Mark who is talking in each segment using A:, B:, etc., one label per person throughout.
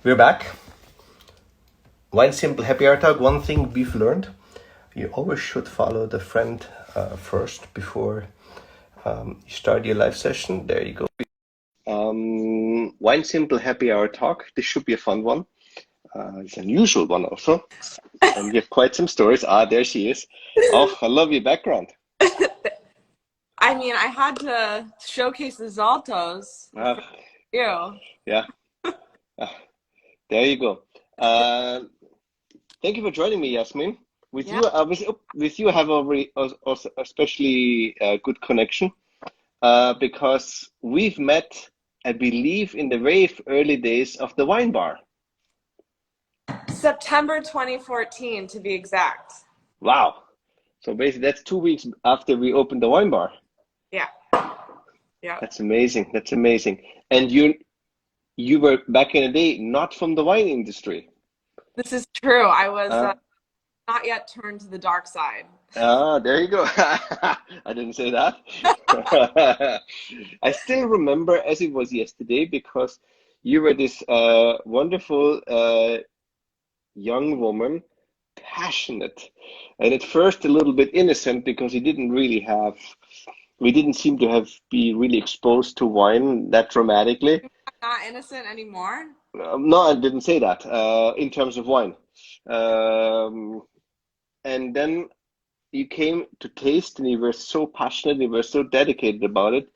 A: We're back. One simple happy hour talk. One thing we've learned: you always should follow the friend first before you start your live session. There you go. One simple happy hour talk. This should be a fun one. It's an unusual one also, and you have quite some stories. There she is. Oh, I love your background.
B: I mean, I had to showcase the Zaltos
A: Uh,
B: for you.
A: yeah, uh, there you go. Uh, Thank you for joining me, Yassmin. With
B: Yeah.
A: you, with you, I have a very, also especially good connection because we've met, I believe, in the very early days of the wine bar.
B: September 2014, to be exact.
A: Wow! So basically, that's 2 weeks after we opened the wine bar.
B: Yeah. Yeah.
A: That's amazing. That's amazing. And you were back in the day not from the wine industry.
B: This is true. I was
A: Uh,
B: not yet turned to the dark side.
A: there you go. I didn't say that. I still remember as it was yesterday because you were this wonderful young woman, passionate, and at first a little bit innocent because we didn't seem to have be really exposed to wine that dramatically.
B: I'm not innocent anymore.
A: No, I didn't say that in terms of wine. Um, and then you came to taste and you were so passionate, you were so dedicated about it,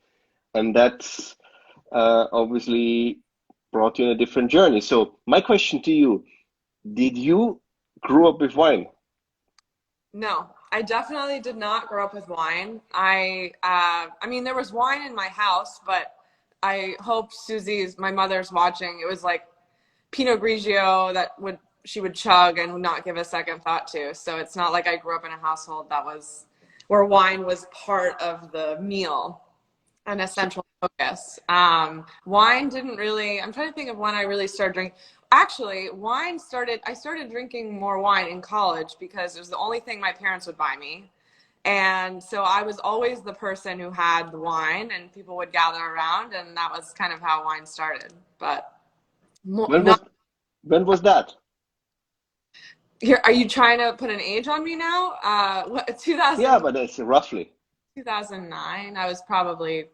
A: and that's obviously brought you on a different journey. So my question to you, did you grow up with wine?
B: No, I definitely did not grow up with wine. I mean, there was wine in my house, but I hope Susie's, my mother's watching. It was like Pinot Grigio that would she would chug and would not give a second thought to. So it's not like I grew up in a household that was where wine was part of the meal, an
A: So,
B: essential focus. Wine didn't really. I'm trying to think of when I really started drinking. Actually, wine started. I started drinking more wine in college because it was the only thing my parents would buy me. And so I was always the person who had the wine, and people would gather around, and that was kind of how wine started. But
A: when
B: not
A: was when was that?
B: here. Are you trying to put an age on me now? What
A: Yeah,
B: 2000,
A: but it's roughly.
B: 2009? I was probably,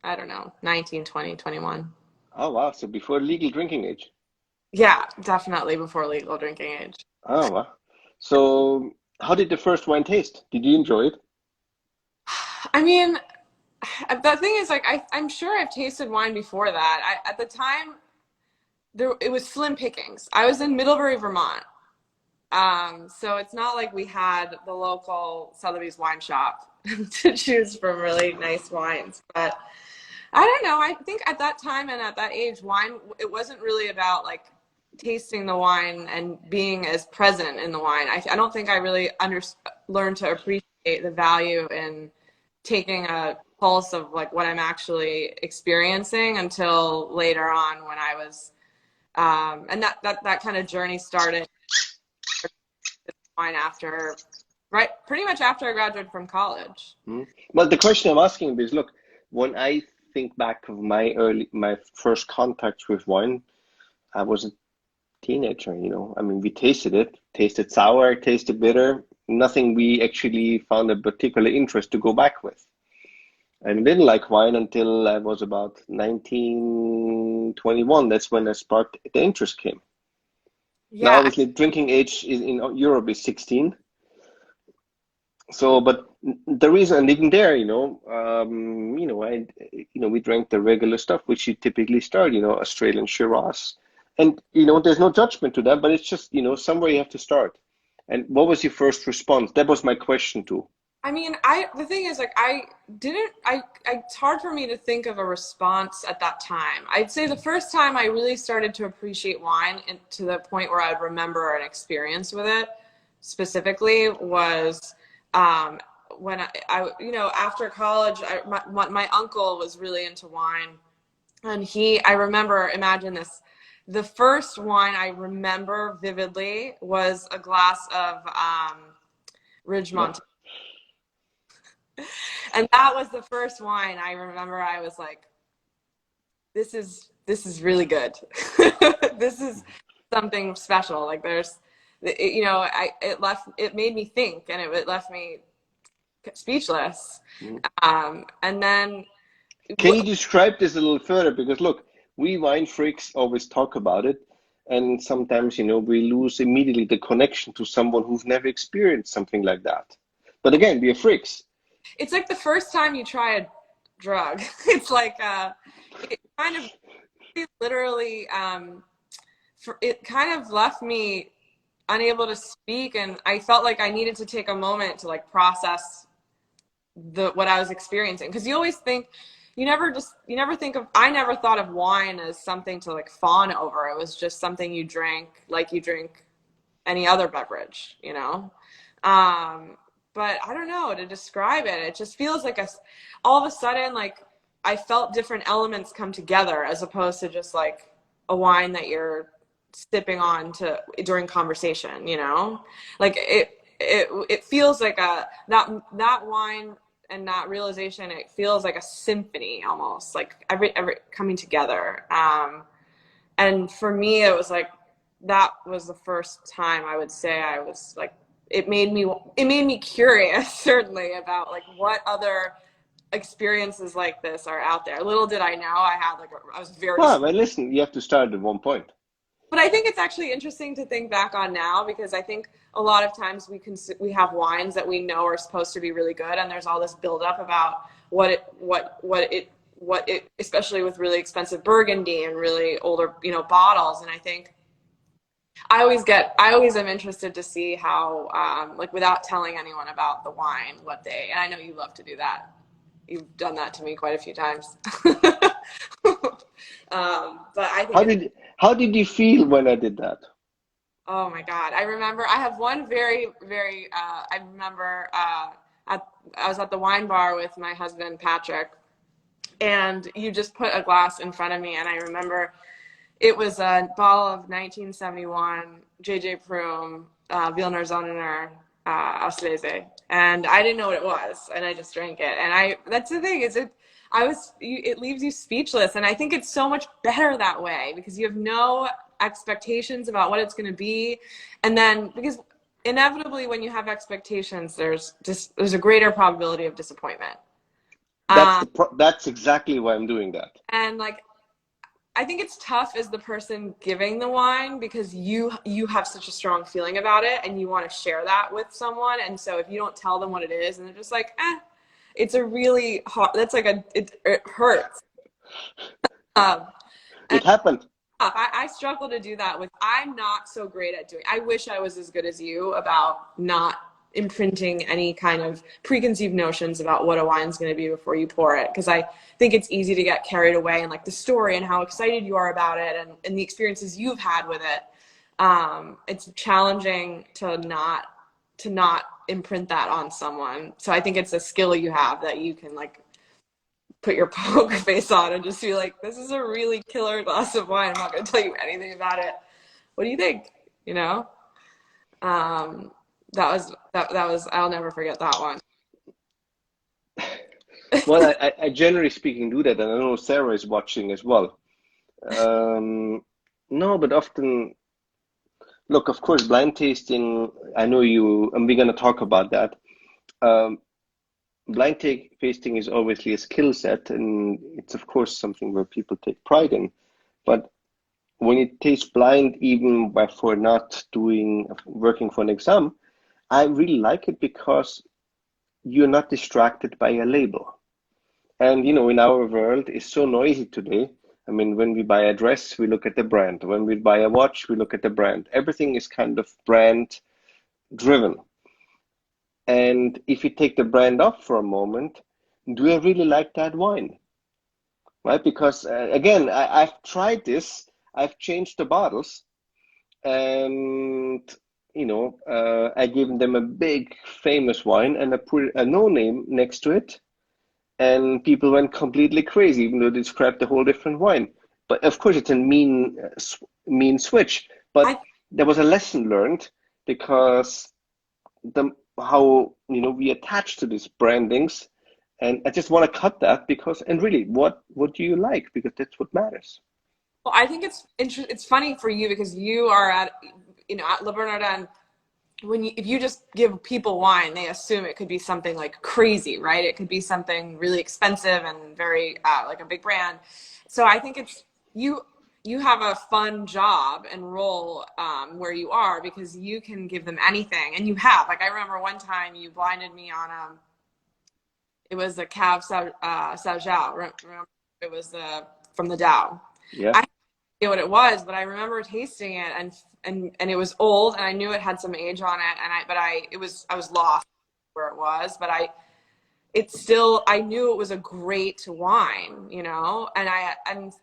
B: I don't know, 19, 20, 21.
A: Oh wow, so before legal drinking age.
B: Yeah, definitely before legal drinking age.
A: Oh wow. So how did the first wine taste? Did you enjoy it?
B: I mean, the thing is, like, I'm sure I've tasted wine before that. At the time, it was slim pickings. I was in Middlebury, Vermont. So it's not like we had the local Sothebys wine shop to choose from really nice wines. But I don't know. I think at that time and at that age, wine, it wasn't really about like tasting the wine and being as present in the wine. I don't think I really learned to appreciate the value in taking a pulse of like what I'm actually experiencing until later on when I was, and that kind of journey started wine after, right, pretty much after I graduated from college.
A: Hmm. Well, the question I'm asking is, look, when I think back of my first contact with wine, I was a teenager, you know. I mean, we tasted it, tasted sour, tasted bitter, nothing we actually found a particular interest to go back with. And I didn't like wine until I was about 19, 21. That's when I sparked the interest came. Now,
B: Yeah,
A: obviously, drinking age in Europe is 16. So, but the reason I'm living there, we drank the regular stuff, which you typically start, Australian Shiraz. And, there's no judgment to that, but it's just, somewhere you have to start. And what was your first response? That was my question too.
B: I mean, the thing is, like, it's hard for me to think of a response at that time. I'd say the first time I really started to appreciate wine and to the point where I'd remember an experience with it specifically was um, when after college, my uncle was really into wine, and I remember, imagine this, the first wine I remember vividly was a glass of
A: No.
B: Ridgemont. And that was the first wine I remember. I was like, this is really good. This is something special. Like there's, you know, it made me think, and it left me speechless.
A: Mm.
B: And then,
A: Can you describe this a little further? Because look, we wine freaks always talk about it, and sometimes, you know, we lose immediately the connection to someone who's never experienced something like that. But again, we are freaks.
B: it's like the first time you try a drug. It's like it kind of literally it kind of left me unable to speak, and I felt like I needed to take a moment to like process what I was experiencing, because you always think you never think of I never thought of wine as something to like fawn over. It was just something you drank like you drink any other beverage, you know. But I don't know to describe it. It just feels like all of a sudden, like I felt different elements come together, as opposed to just like a wine that you're sipping on to during conversation, you know. Like it feels like that wine and that realization, it feels like a symphony almost, like every coming together. And for me, it was like that was the first time I would say I was like, it made me curious, certainly, about like what other experiences like this are out there. Little did I know I was very,
A: Well, listen, you have to start at one point.
B: but I think it's actually interesting to think back on now, because I think a lot of times we have wines that we know are supposed to be really good, and there's all this buildup about what it, especially with really expensive Burgundy and really older, you know, bottles. And I think I always am interested to see how, like without telling anyone about the wine, and I know you love to do that. You've done that to me quite a few times. But I think
A: How did you feel when I did that?
B: oh my God. I remember I have one very, very, I remember I was at the wine bar with my husband, Patrick, and you just put a glass in front of me. And I remember it was a bottle of 1971 J.J. Prum, Villeneuve-Zonnener, Auslese. And I didn't know what it was. And I just drank it. And that's the thing, it leaves you speechless. And I think it's so much better that way, because you have no expectations about what it's going to be. And then, because inevitably when you have expectations, there's a greater probability of disappointment.
A: That's exactly why I'm doing that.
B: And like, I think it's tough as the person giving the wine, because you have such a strong feeling about it and you want to share that with someone. And so if you don't tell them what it is and they're just like, it's a really hard, it hurts.
A: It happened.
B: I struggle to do that I'm not so great at doing. I wish I was as good as you about not imprinting any kind of preconceived notions about what a wine's going to be before you pour it, because I think it's easy to get carried away in like the story and how excited you are about it, and the experiences you've had with it. It's challenging to not imprint that on someone. So I think it's a skill you have, that you can like put your poker face on and just be like, this is a really killer glass of wine. I'm not going to tell you anything about it. What do you think? You know? That was, I'll never forget that one.
A: Well, I generally speaking do that, and I know Sarah is watching as well. No, but often, look, of course, blind tasting, I know you, and we're going to talk about that. Blind tasting is obviously a skill set, and it's, of course, something where people take pride in. But when you taste blind, even for not working for an exam, I really like it because you're not distracted by a label. And, you know, in our world, it's so noisy today. I mean, when we buy a dress, we look at the brand. When we buy a watch, we look at the brand. Everything is kind of brand driven. And if you take the brand off for a moment, do I really like that wine? Right? Because, again, I've tried this. I've changed the bottles. And, you know, I gave them a big famous wine and I put a no name next to it. And people went completely crazy, even though they described a whole different wine. But of course, it's a mean switch. But there was a lesson learned, because how, you know, we attach to these brandings, And I just want to cut that because, and really, what do you like? Because that's what matters.
B: Well, I think it's funny for you because you are at, at Le Bernardin. If you just give people wine, they assume it could be something like crazy, right? It could be something really expensive and very like a big brand. So I think it's you have a fun job and role where you are because you can give them anything, and you have. Like I remember one time you blinded me on it was a Cave Saujau. Remember, it was from the Dow.
A: Yeah.
B: I didn't know what it was, but I remember tasting it, and it was old, and I knew it had some age on it, and I was lost where it was, but I knew it was a great wine, and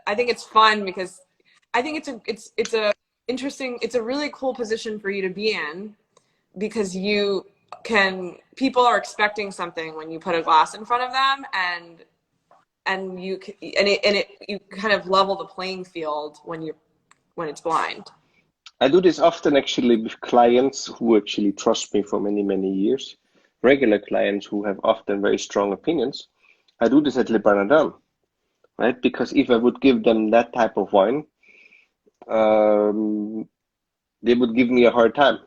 B: I think it's fun because I think it's a really cool position for you to be in because people are expecting something when you put a glass in front of them, and you kind of level the playing field when it's blind.
A: I do this often actually with clients who actually trust me for many, many years, regular clients who have often very strong opinions. I do this at Le Bernardin, right? Because if I would give them that type of wine, they would give me a hard time.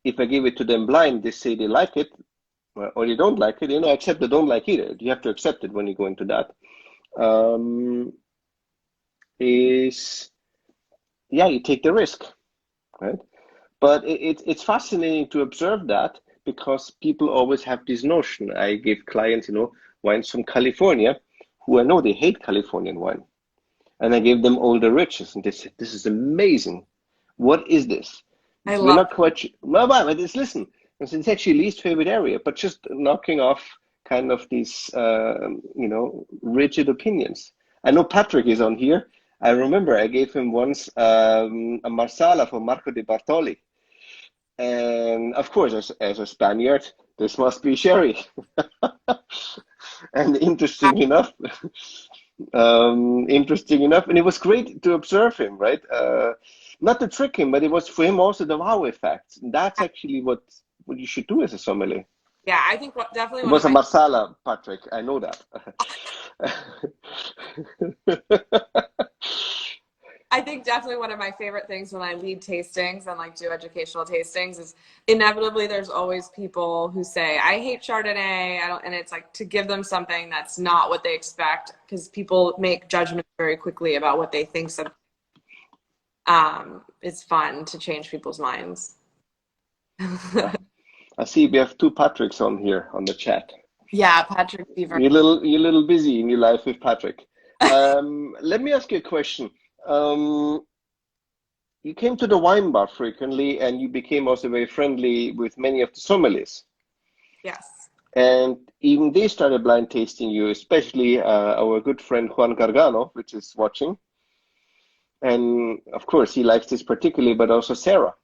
A: If I give it to them blind, they say they like it, or they don't like it. Except they don't like it. You have to accept it when you go into that. You take the risk, right? But it's fascinating to observe that because people always have this notion. I give clients, wines from California, who I know they hate Californian wine, and I gave them Older Riches, and they said, "This is amazing. What is this?" We're not quite. Well, but listen, it's actually least favorite area, but just knocking off kind of these, rigid opinions. I know Patrick is on here. I remember I gave him once a Marsala from Marco de Bartoli. And of course, as a Spaniard, this must be sherry. And interesting enough, and it was great to observe him, right? Not to trick him, but it was for him also the wow effect. That's actually what you should do as a sommelier.
B: Yeah, I think definitely
A: it was a Marsala, Patrick. I know that.
B: I think definitely one of my favorite things when I lead tastings and do educational tastings is inevitably there's always people who say, I hate Chardonnay. And it's to give them something that's not what they expect because people make judgments very quickly about what they think. It's fun to change people's minds.
A: I see we have two Patricks on here on the chat.
B: Yeah, Patrick Beaver.
A: You're a little busy in your life with Patrick. Let me ask you a question. You came to the wine bar frequently, and you became also very friendly with many of the sommeliers.
B: Yes.
A: And even they started blind tasting you, especially our good friend Juan Gargano, which is watching. And of course, he likes this particularly, but also Sarah.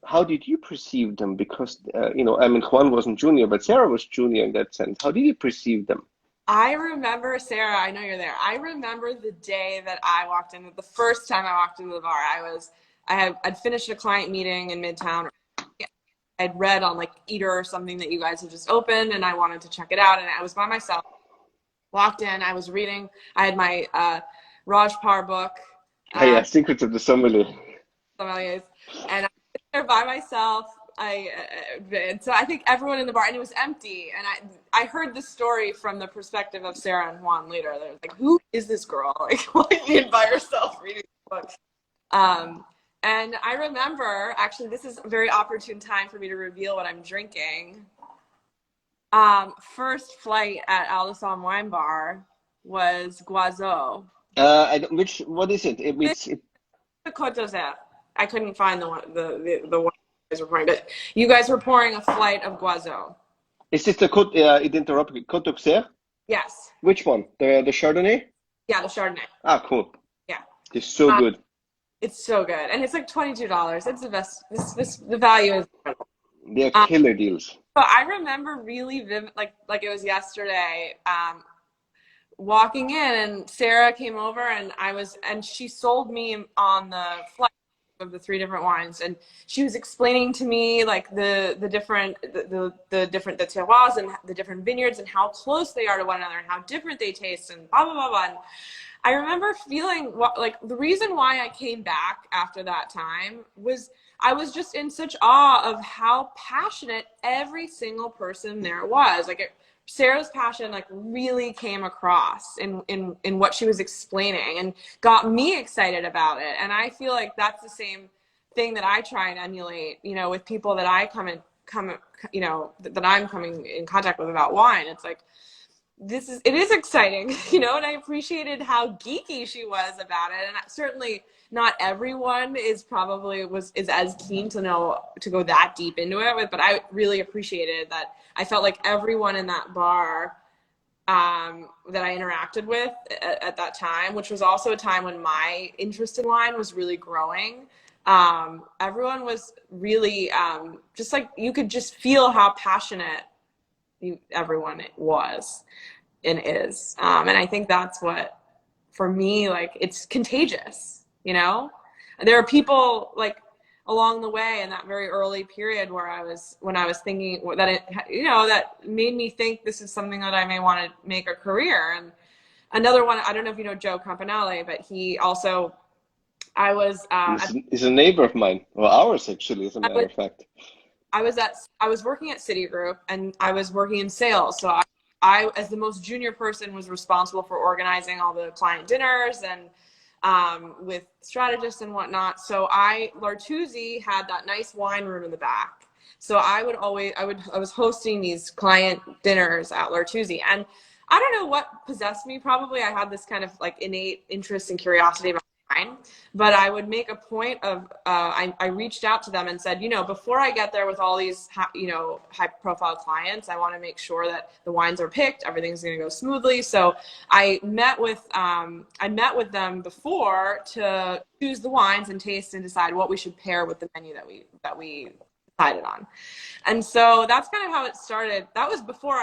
A: How did you perceive them? Because, Juan wasn't junior, but Sarah was junior in that sense. How did you perceive them?
B: I remember, Sarah, I know you're there. I remember the day that I walked in, the first time I walked into the bar. I'd finished a client meeting in Midtown. I'd read on Eater or something that you guys had just opened, and I wanted to check it out. And I was by myself. Walked in, I was reading. I had my Raj Par book.
A: Secrets of the Sommelier.
B: Sommeliers. And I was there by myself. So I think everyone in the bar, and it was empty. And I heard the story from the perspective of Sarah and Juan later. They're like, who is this girl? Why are you by yourself reading the book? And I remember, actually, this is a very opportune time for me to reveal what I'm drinking. First flight at Aldo Sohm Wine Bar was Guazot.
A: What is it? It's
B: the Côte d'Azur. I couldn't find the one you guys were pouring, but you guys were pouring a flight of Guazot.
A: Is this the Côte d'Azur?
B: Yes.
A: Which one? The Chardonnay?
B: Yeah, the Chardonnay.
A: Ah, cool.
B: Yeah.
A: It's so good.
B: It's so good, and it's $22. It's the best. The value is incredible.
A: They're killer deals.
B: But I remember really vivid, like it was yesterday. Walking in, and Sarah came over, and she sold me on the flight of the three different wines, and she was explaining to me like the different the terroirs and the different vineyards and how close they are to one another and how different they taste and blah blah blah blah. And I remember feeling like the reason why I came back after that time was I was just in such awe of how passionate every single person there was. Like Sarah's passion like really came across in what she was explaining and got me excited about it. And I feel like that's the same thing that I try and emulate, you know, with people that I you know, that I'm coming in contact with about wine. It's like, it is exciting, you know, and I appreciated how geeky she was about it. And certainly not everyone is as keen to go that deep into it, but I really appreciated that. I felt like everyone in that bar that I interacted with at that time, which was also a time when my interest in wine was really growing. Everyone was really just like, you could just feel how passionate everyone was and is. And I think that's what, for me, like, it's contagious, you know? There are people like along the way in that very early period when I was thinking that it, you know, that made me think this is something that I may want to make a career. And another one, I don't know if you know Joe Campanale, but he also,
C: he's a neighbor of mine, or ours actually, as a matter of fact.
B: I was working at Citigroup and I was working in sales. So I, as the most junior person, was responsible for organizing all the client dinners and with strategists and whatnot. So Lartuzzi had that nice wine room in the back. So I was hosting these client dinners at Lartuzzi, and I don't know what possessed me. Probably I had this kind of like innate interest and curiosity about wine, but I would make a point of, I reached out to them and said, you know, before I get there with all these, you know, high profile clients, I want to make sure that the wines are picked, everything's going to go smoothly. So I met with them before to choose the wines and taste and decide what we should pair with the menu that we decided on. And so that's kind of how it started. That was before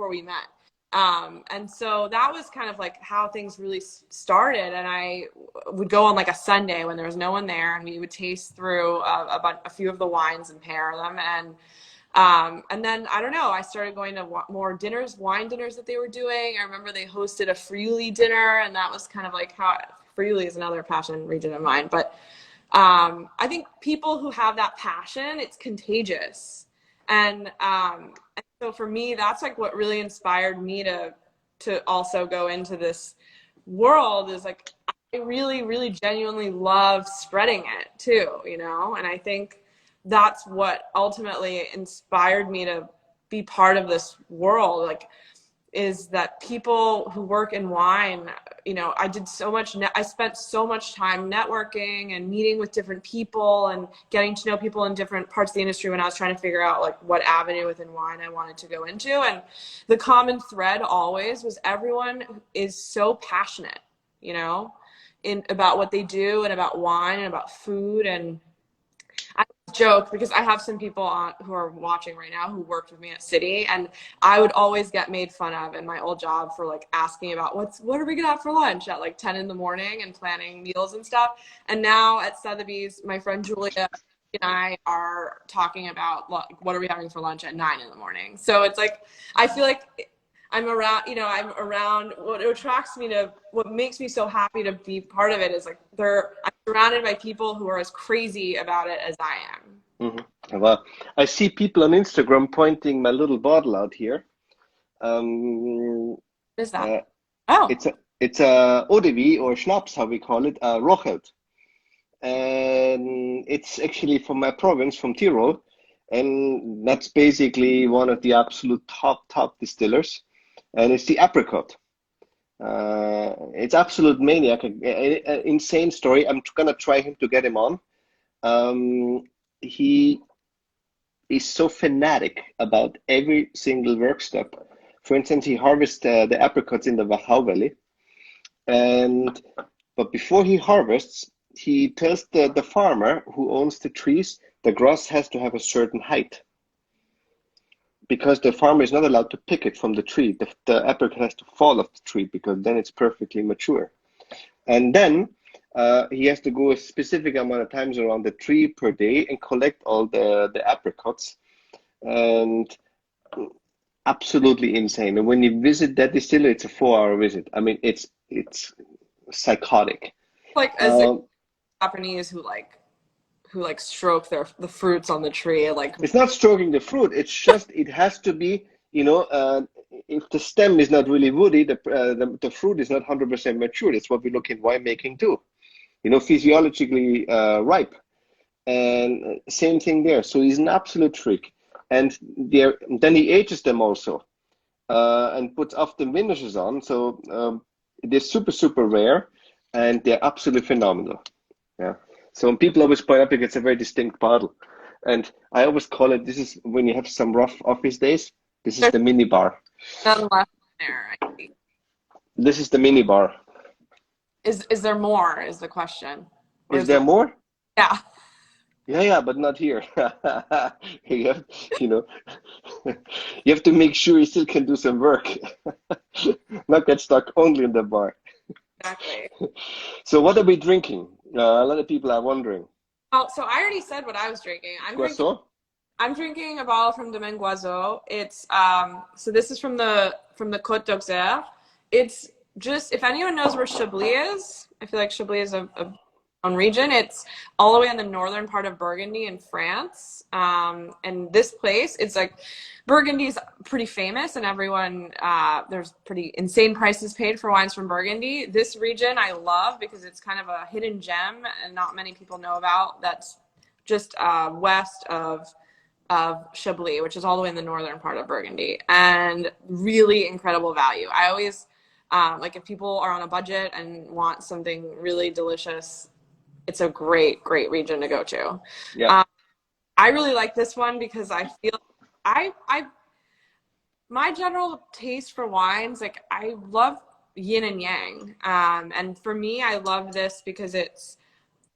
B: we met. And so that was kind of like how things really started. And I would go on like a Sunday when there was no one there, and we would taste through a few of the wines and pair them. And then, I don't know, I started going to more wine dinners that they were doing. I remember they hosted a Friuli dinner, and that was kind of like how Friuli is another passion region of mine. But I think people who have that passion, it's contagious. And so for me, that's like what really inspired me to also go into this world, is like, I really, really genuinely love spreading it too, you know? And I think that's what ultimately inspired me to be part of this world, like, is that people who work in wine, you know, I spent so much time networking and meeting with different people and getting to know people in different parts of the industry when I was trying to figure out like what avenue within wine I wanted to go into. And the common thread always was everyone is so passionate, you know, about what they do and about wine and about food. And I joke because I have some people who are watching right now who worked with me at Citi, and I would always get made fun of in my old job for like asking about what are we gonna have for lunch at like 10 in the morning and planning meals and stuff. And now at Sothebys, my friend Julia and I are talking about what are we having for lunch at 9 in the morning. So it's like, I feel like I'm around what attracts me to what makes me so happy to be part of it is like I'm surrounded by people who are as crazy about it as I am.
C: Mm-hmm. Well, I see people on Instagram pointing my little bottle out here.
B: What is that?
C: It's a eau de vie, or schnapps, how we call it, Rochelt. And it's actually from my province, from Tyrol. And that's basically one of the absolute top distillers. And it's the apricot. It's absolute maniac, an insane story. I'm gonna try to get him on. He is so fanatic about every single work step. For instance, he harvests the apricots in the Wachau Valley, but before he harvests, he tells the farmer who owns the trees the grass has to have a certain height, because the farmer is not allowed to pick it from the tree. The apricot has to fall off the tree, because then it's perfectly mature. And then he has to go a specific amount of times around the tree per day and collect all the apricots. And absolutely insane. And when you visit that distillery, it's a 4 hour visit. I mean, it's psychotic.
B: Like as a Japanese who like stroke the fruits on the tree, like
C: It's not stroking the fruit. It's just it has to be, if the stem is not really woody, the fruit is not 100% mature. It's what we look in winemaking too. Physiologically ripe. And same thing there. So he's an absolute freak. And then he ages them also and puts often vintages on. So they're super, super rare and they're absolutely phenomenal. Yeah. So when people always point out because it's a very distinct bottle. And I always call it, this is when you have some rough office days, this is the mini bar.
B: none left there, I think.
C: This is the mini bar.
B: Is there more is the question. Or
C: Is there more?
B: Yeah.
C: Yeah, but not here. you have, you have to make sure you still can do some work, not get stuck only in the bar.
B: Exactly.
C: So what are we drinking? A lot of people are wondering.
B: Oh, so I already said what I was drinking. I'm drinking a bottle from Domaine Guazot. It's so this is from the Côte d'Auxerre. It's just, if anyone knows where Chablis is, I feel like Chablis is a own region. It's all the way in the northern part of Burgundy in France. And this place, it's like, Burgundy's pretty famous and everyone, there's pretty insane prices paid for wines from Burgundy. This region I love because it's kind of a hidden gem and not many people know about. That's just west of Chablis, which is all the way in the northern part of Burgundy, and really incredible value. I always, like if people are on a budget and want something really delicious, it's a great region to go to.
C: Yeah.
B: I really like this one because I feel my general taste for wines, like I love yin and yang. And for me, I love this because it's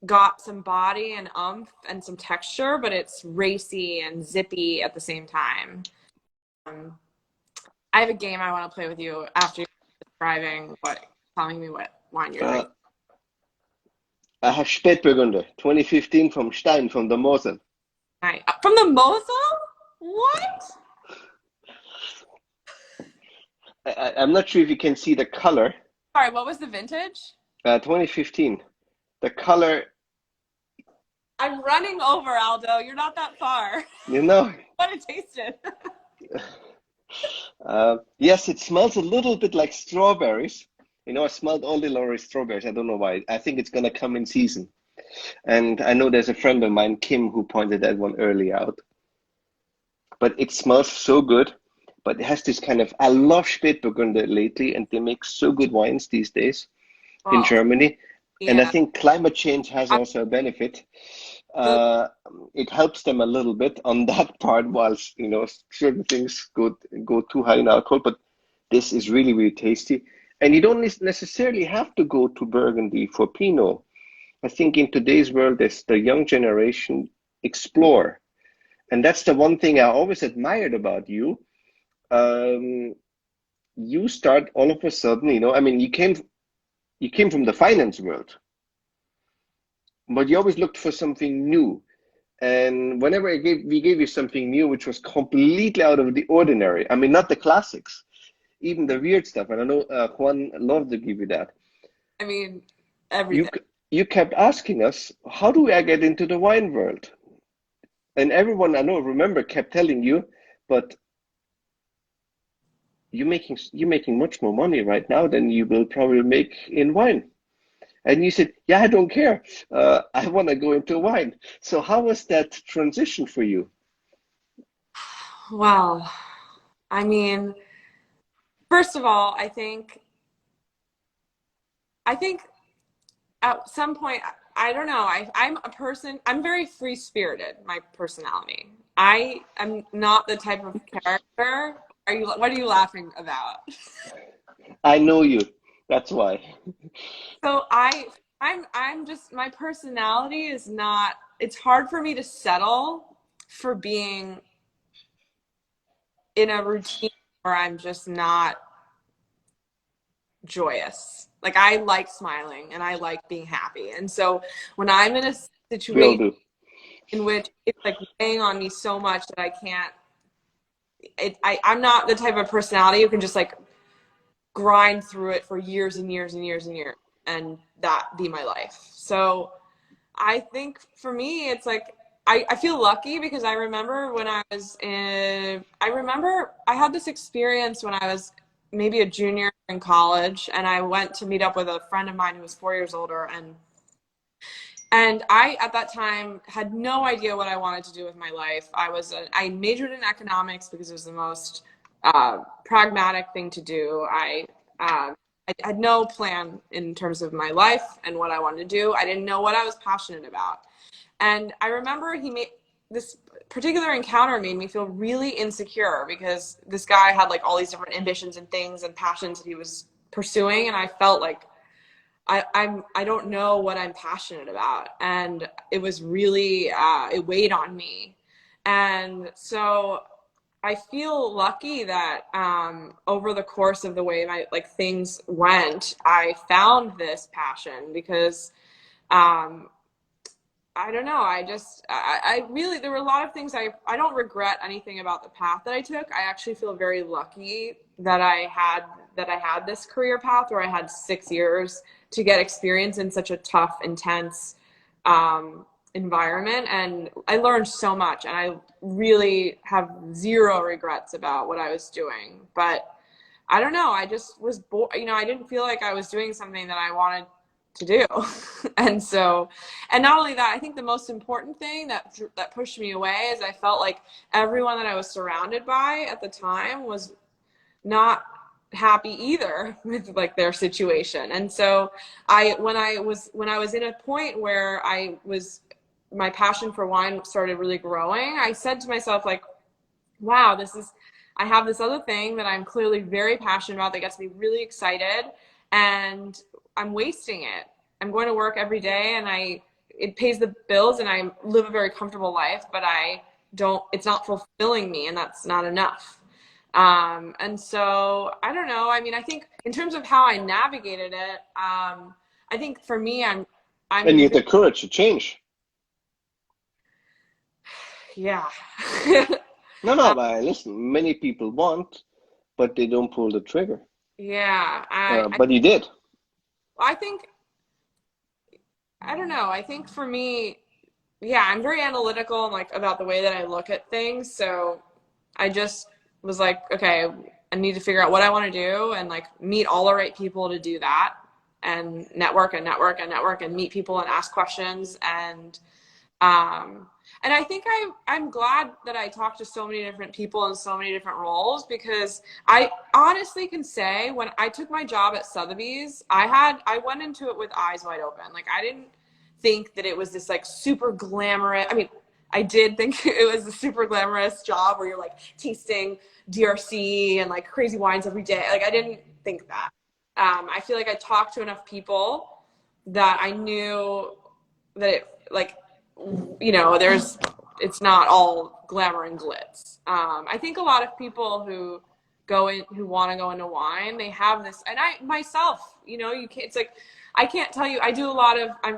B: got some body and umph and some texture, but it's racy and zippy at the same time. I have a game I want to play with you after you're telling me what wine you're drinking.
C: I have Spätburgunder 2015 from Stein, from the Mosel.
B: Right. From the Mosel? What?
C: I'm not sure if you can see the color.
B: Sorry, what was the vintage?
C: 2015. The color.
B: I'm running over, Aldo. You're not that far.
C: You know.
B: I want to taste it.
C: Yes, it smells a little bit like strawberries. I smelled all the Lorry strawberries. I don't know why. I think it's going to come in season. And I know there's a friend of mine, Kim, who pointed that one early out. But it smells so good. But it has this kind of, I love Spätburgunder lately, and they make so good wines these days in Germany. Yeah. And I think climate change has also a benefit. It helps them a little bit on that part, whilst, certain things go too high in alcohol. But this is really, really tasty. And you don't necessarily have to go to Burgundy for Pinot. I think in today's world, there's the young generation explore. And that's the one thing I always admired about you. You start all of a sudden, you came from the finance world, but you always looked for something new. And whenever we gave you something new, which was completely out of the ordinary, I mean, not the classics, even the weird stuff. And I know Juan loved to give you that.
B: I mean, everything.
C: You kept asking us, how do I get into the wine world? And everyone remember kept telling you, but you're making much more money right now than you will probably make in wine. And you said, yeah, I don't care. I want to go into wine. So how was that transition for you?
B: Well, I mean, first of all, I think at some point, I don't know, I'm a person, I'm very free-spirited, my personality. I am not the type of character. What are you laughing about?
C: I know you. That's why.
B: So I'm just, my personality is not, it's hard for me to settle for being in a routine where I'm just not joyous. Like I like smiling and I like being happy. And so when I'm in a
C: We all
B: situation
C: do.
B: in which it's like weighing on me so much that I can't, I'm not the type of personality who can just like grind through it for years and years and years and years and that be my life. So I think for me, it's like, I feel lucky because I remember when I remember I had this experience when I was maybe a junior in college, and I went to meet up with a friend of mine who was 4 years older, and I, at that time, had no idea what I wanted to do with my life. I majored in economics because it was the most pragmatic thing to do. I had no plan in terms of my life and what I wanted to do. I didn't know what I was passionate about. And I remember this particular encounter made me feel really insecure because this guy had like all these different ambitions and things and passions that he was pursuing. And I felt like I don't know what I'm passionate about. And it was really, it weighed on me. And so I feel lucky that over the course of the way my like things went, I found this passion because I don't know. I really, there were a lot of things I don't regret anything about the path that I took. I actually feel very lucky that I had this career path where I had 6 years to get experience in such a tough, intense environment. And I learned so much, and I really have zero regrets about what I was doing. But I don't know. I just was bored. You know, I didn't feel like I was doing something that I wanted to do. And so, and not only that, I think the most important thing that pushed me away is I felt like everyone that I was surrounded by at the time was not happy either with like their situation. And so when I was in a point where my passion for wine started really growing, I said to myself like, wow, I have this other thing that I'm clearly very passionate about that gets me really excited, and I'm wasting it. I'm going to work every day and it pays the bills and I live a very comfortable life, but it's not fulfilling me, and that's not enough. And so I don't know. I mean, I think in terms of how I navigated it, I think for me,
C: And you had the courage to change.
B: Yeah.
C: No, but listen, many people want, but they don't pull the trigger.
B: Yeah.
C: But you did.
B: I think, I don't know. I think for me, yeah, I'm very analytical and like about the way that I look at things. So I just was like, okay, I need to figure out what I want to do and like meet all the right people to do that, and network and network and network and meet people and ask questions. And I think I'm glad that I talked to so many different people in so many different roles, because I honestly can say when I took my job at Sothebys, I went into it with eyes wide open. Like I didn't think that it was this like super glamorous. I mean, I did think it was a super glamorous job where you're like tasting DRC and like crazy wines every day. Like I didn't think that. I feel like I talked to enough people that I knew that it like, you know, it's not all glamour and glitz. I think a lot of people who want to go into wine, they have this, and I myself, you know, it's like, I can't tell you,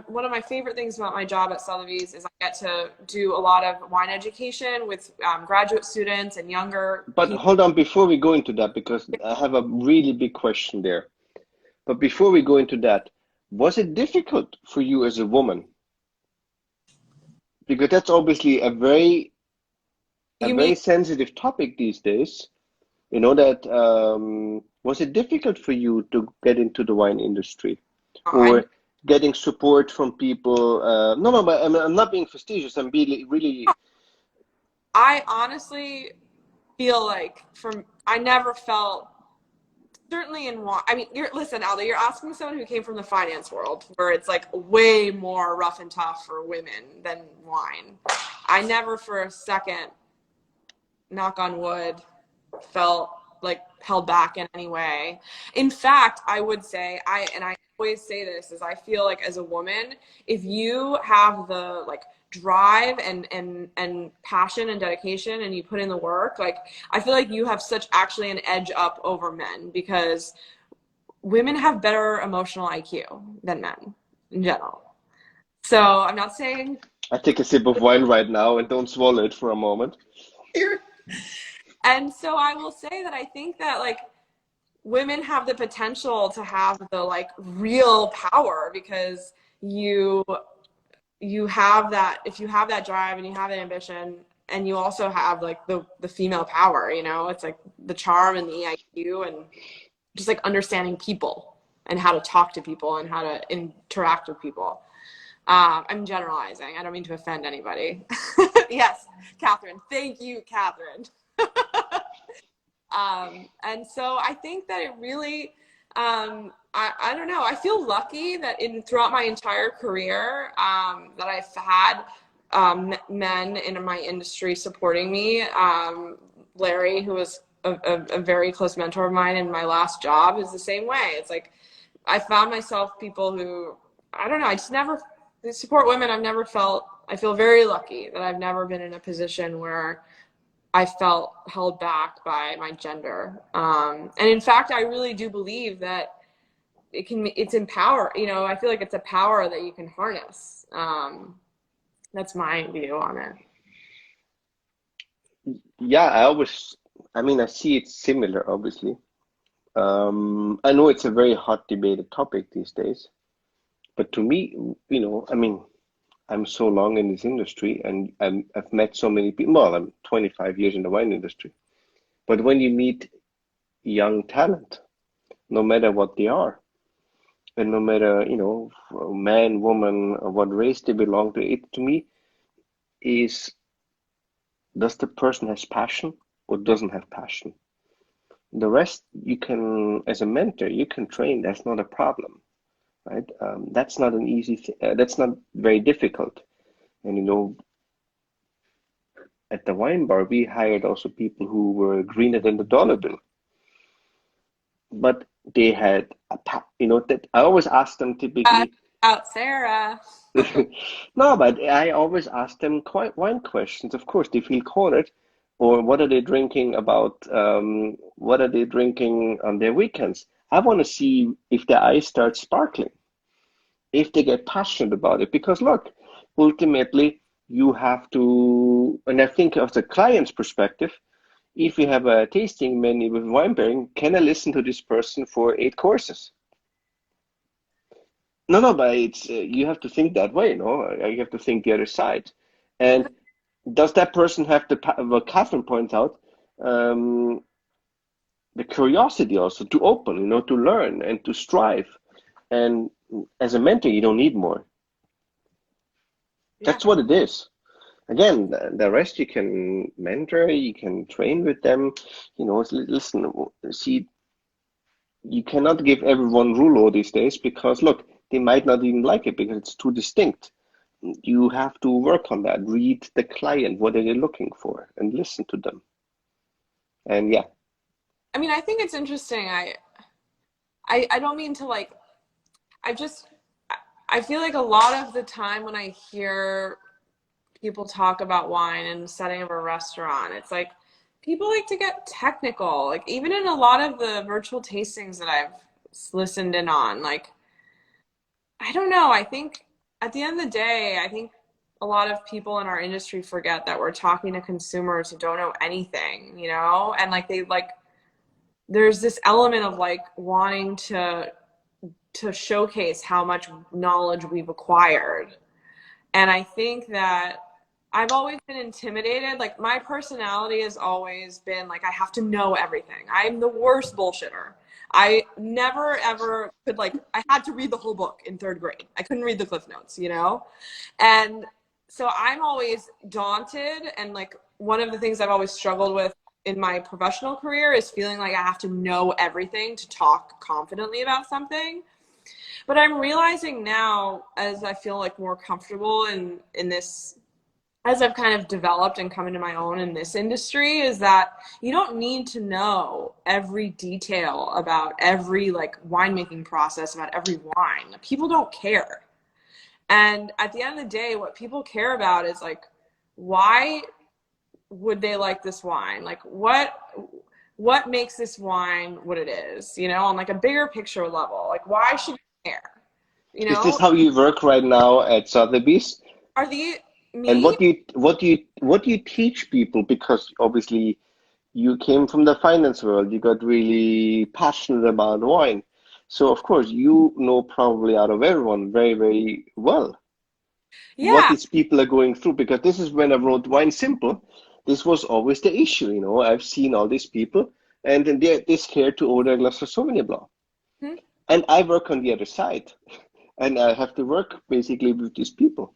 B: one of my favorite things about my job at Sotheby's is I get to do a lot of wine education with graduate students and younger
C: But
B: people.
C: hold on, before we go into that, because I have a really big question there. But before we go into that, was it difficult for you as a woman? Because that's obviously a very sensitive topic these days. You know that was it difficult for you to get into the wine industry, or getting support from people? No, but I'm not being facetious. I'm really.
B: I honestly feel like I never felt, certainly in wine. I mean, listen, Aldo, you're asking someone who came from the finance world where it's like way more rough and tough for women than wine. I never for a second, knock on wood, felt like held back in any way. In fact, I would say, I always say this, is I feel like as a woman, if you have the like drive and passion and dedication and you put in the work, like I feel like you have such actually an edge up over men, because women have better emotional IQ than men in general. So I'm not saying.
C: I take a sip of wine right now and don't swallow it for a moment.
B: And so I will say that I think that like women have the potential to have the like real power because you have that, if you have that drive and you have that ambition and you also have like the female power, you know, it's like the charm and the EIQ and just like understanding people and how to talk to people and how to interact with people. I'm generalizing. I don't mean to offend anybody. Yes, Catherine. Thank you, Catherine. And so I think that it really, I don't know. I feel lucky that throughout my entire career, that I've had men in my industry supporting me. Larry, who was a very close mentor of mine in my last job, is the same way. It's like I found myself people who, I don't know, I just never support women. I feel very lucky that I've never been in a position where I felt held back by my gender. And in fact, I really do believe that it's empower, you know, I feel like it's a power that you can harness. That's my view on it.
C: Yeah, I mean, I see it similar, obviously. I know it's a very hot debated topic these days, but to me, you know, I mean, I'm so long in this industry and I've met so many people. Well, I'm 25 years in the wine industry. But when you meet young talent, no matter what they are, and no matter, you know, man, woman, or what race they belong to, it to me is, does the person has passion or doesn't have passion? The rest you can, as a mentor, you can train. That's not a problem, right? That's not an easy that's not very difficult. And you know, at the wine bar, we hired also people who were greener than the dollar bill, but they had you know, that I always ask them typically.
B: Out Sarah.
C: No, but I always ask them quite wine questions. Of course, they feel cornered, or what are they drinking about? What are they drinking on their weekends? I want to see if their eyes start sparkling, if they get passionate about it. Because look, ultimately, you have to, and I think of the client's perspective, if you have a tasting menu with wine pairing, can I listen to this person for 8 courses? No, but it's you have to think that way, no? You have to think the other side. And does that person have what Catherine points out, um, the curiosity also to open, you know, to learn and to strive? And as a mentor, you don't need more.
B: Yeah.
C: That's what it is. Again, the rest you can mentor, you can train with them. You know, listen, see, you cannot give everyone rulo these days because look, they might not even like it because it's too distinct. You have to work on that. Read the client, what are they looking for, and listen to them. And yeah.
B: I mean, I think it's interesting. I don't mean to like, I feel like a lot of the time when I hear people talk about wine in the setting of a restaurant, it's like people like to get technical. Like even in a lot of the virtual tastings that I've listened in on, like I don't know. I think at the end of the day, I think a lot of people in our industry forget that we're talking to consumers who don't know anything, you know? And like they like there's this element of like wanting to showcase how much knowledge we've acquired. And I think that I've always been intimidated. Like my personality has always been like I have to know everything. I'm the worst bullshitter. I never ever could like I had to read the whole book in third grade. I couldn't read the Cliff Notes, you know? And so I'm always daunted and like one of the things I've always struggled with in my professional career is feeling like I have to know everything to talk confidently about something. But I'm realizing now as I feel like more comfortable in this, as I've kind of developed and come into my own in this industry, is that you don't need to know every detail about every like winemaking process, about every wine. People don't care. And at the end of the day, what people care about is like, why would they like this wine? Like what makes this wine what it is, you know, on like a bigger picture level. Like, why should you care? You
C: Is this
B: know,
C: how you work right now at Sotheby's?
B: are the
C: And
B: me?
C: what do you teach people? Because obviously you came from the finance world, you got really passionate about wine. So of course you know probably out of everyone very, very well what
B: Yeah,
C: these people are going through, because this is when I wrote Wine Simple. This was always the issue, you know. I've seen all these people and then they're scared to order a glass of Sauvignon Blanc.
B: hmm.
C: And I work on the other side and I have to work basically with these people.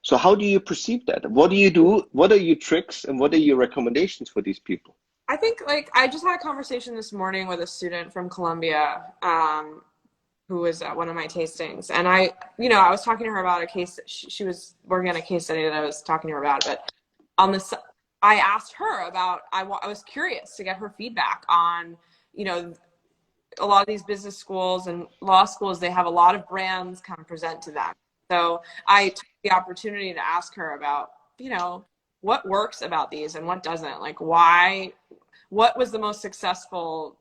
C: So how do you perceive that? What do you do? What are your tricks and what are your recommendations for these people?
B: I think like I just had a conversation this morning with a student from Colombia, who was at one of my tastings, and I was talking to her about a case that she was working on a case study that I was talking to her about, but on this, I asked her about, I was curious to get her feedback on, you know, a lot of these business schools and law schools, they have a lot of brands kind of present to them. So I took the opportunity to ask her about, you know, what works about these and what doesn't. Like, what was the most successful